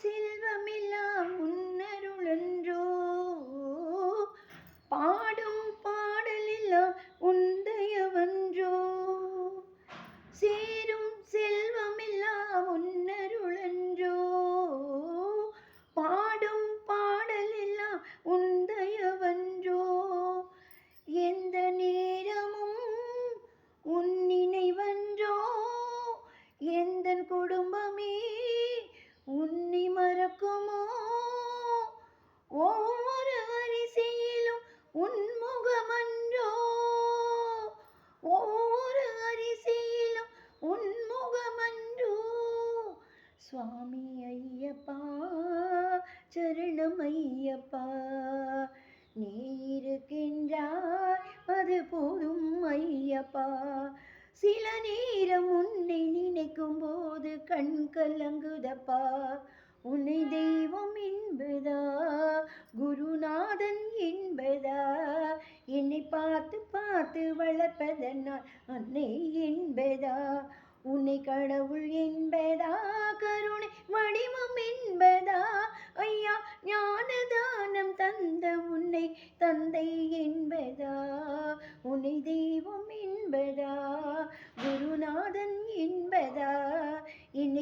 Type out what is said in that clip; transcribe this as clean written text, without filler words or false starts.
செல்வமெல்லாம் உன்னருளன்றோ, பாடும் பாடலெல்லாம் உந்தயவன்றோ. சேரும் செல்வமெல்லாம் உன்னருளன்றோ, பாடும் பாடலெல்லாம் உந்தயவன்றோ. எந்த நேரமும் உன் நினைவன்றோ, எந்தன் குடும்பமே உன்னை மறக்குமோ. ஒவ்வொரு அரிசியிலும் உன் முகமன்றோ, ஒவ்வொரு அரிசியிலும் உன் முகமன்றோ. சுவாமி ஐயப்பா சரணம் ஐயப்பா, நீ இருக்கின்றாய் அது போதும் ஐயப்பா. சில நேரம் உன்னை நினைக்கும் போது கண் கலங்குதப்பா. உன்னை தெய்வம் என்பதா குருநாதன் என்பதா, என்னை பார்த்து பார்த்து வளர்ப்பதனால் அன்னை என்பதா. உன்னை கடவுள் என்பதா கருணை வடிவம் என்பதா, ஐயா ஞானதானம் தந்த உன்னை தந்தை என்பதா. உன்னை தெய்வம் என்பதா குருநாதன் என்பதா, என்னை